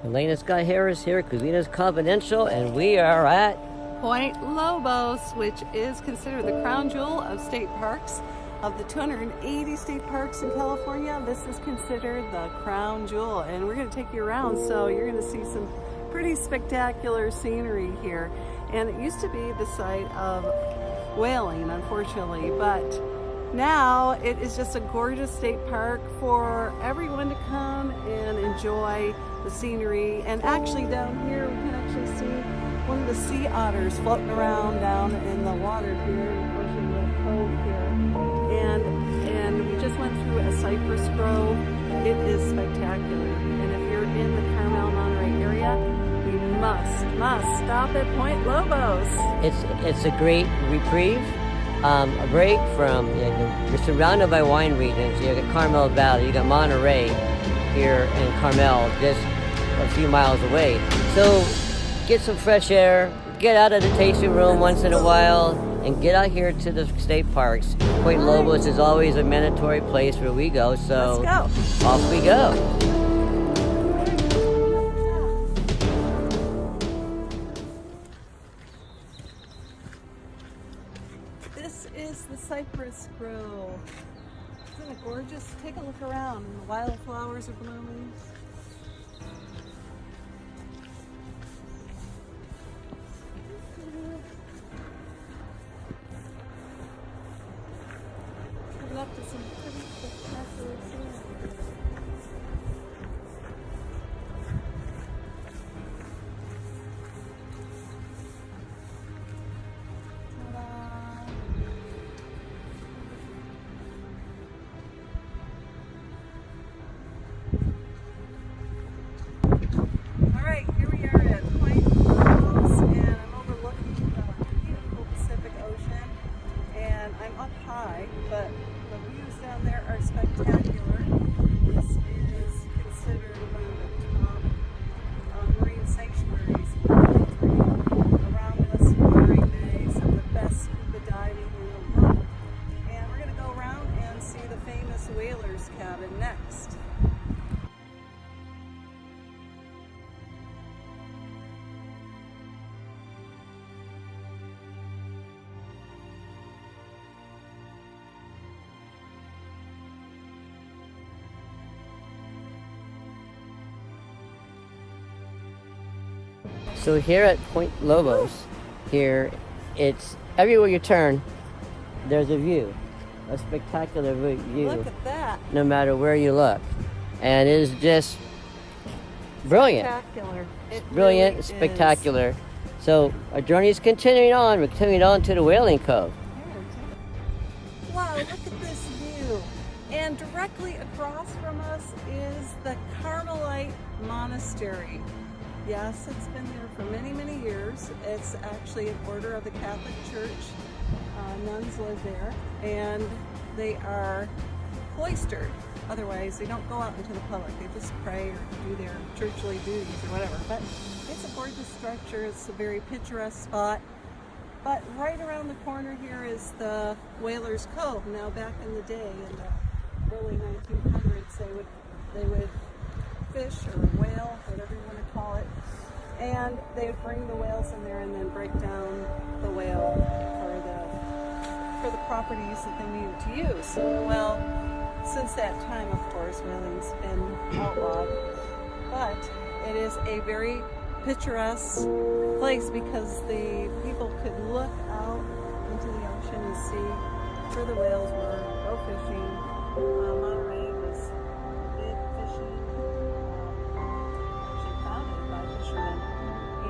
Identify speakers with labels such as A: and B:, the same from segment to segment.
A: Elaine and Scott Harris here, Cuisineist Confidential, and we are at
B: Point Lobos, which is considered the crown jewel of state parks. Of the 280 state parks in California, this is considered the crown jewel, and we're going to take you around, so you're going to see some pretty spectacular scenery here. And it used to be the site of whaling, unfortunately, but now it is just a gorgeous state park for everyone to come and enjoy the scenery. And actually down here we can actually see one of the sea otters floating around down in the water here in the Cuisineist Cove here. And we just went through a cypress grove. It is spectacular. And if you're in the Carmel Monterey area, you must stop at Point Lobos.
A: it's a great reprieve, a break from, you're surrounded by wine regions. You got Carmel Valley, you got Monterey here in Carmel, just a few miles away. So get some fresh air, get out of the tasting room once in a while, and get out here to the state parks. Point Lobos is always a mandatory place where we go, so
B: Let's go.
A: Off we go.
B: This is the cypress grove. Isn't it gorgeous? Take a look around. The wildflowers are blooming. Coming up to some pretty spectacular scenery. Ta-da! Alright, here we are at Point Lobos, and I'm overlooking the beautiful Pacific Ocean, and I'm up high, but the views down there are spectacular. This is considered one of the top marine sanctuaries in the country. Around us, Monterey Bay, some of the best scuba diving in the world. And we're going to go around and see the famous whaler's cabin next.
A: So here at Point Lobos, here, it's everywhere you turn, there's a view, a spectacular view,
B: Look at that.
A: no matter where you look. And it is just brilliant.
B: Spectacular. It
A: Brilliant,
B: really is.
A: spectacular. So our journey is continuing on. We're continuing on to the Whaling Cove.
B: Wow, look at this view. And directly across from us is the Carmelite Monastery. Yes, it's been there for many, many years. It's actually an order of the Catholic Church. Nuns live there, and they are cloistered. Otherwise, they don't go out into the public. They just pray or do their churchly duties or whatever. But it's a gorgeous structure. It's a very picturesque spot. But right around the corner here is the Whaler's Cove. Now, back in the day, in the early 1900s, they would fish or whale, whatever you want to call it, and they would bring the whales in there and then break down the whale for the properties that they needed to use. Well, since that time, of course, whaling's been outlawed, but it is a very picturesque place because the people could look out into the ocean and see where the whales were, go fishing. Monterey was big fishing, actually founded by fishermen,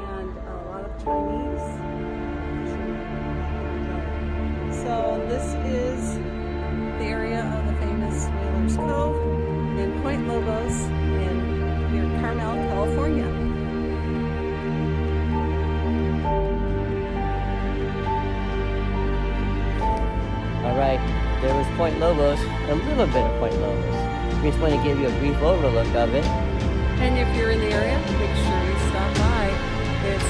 B: and a lot of Chinese fishermen. So this is the area of the famous Whaler's Cove in Point Lobos near Carmel, California.
A: All right, there was Point Lobos, a little bit of Point Lobos. We just want to give you a brief overlook of it.
B: And if you're in the area, make sure you stop by. It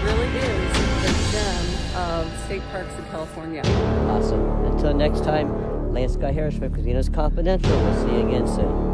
B: really is the gem of state parks in California.
A: Awesome. Until next time, Elaine and Scott Harris for Cuisineist Confidential. We'll see you again soon.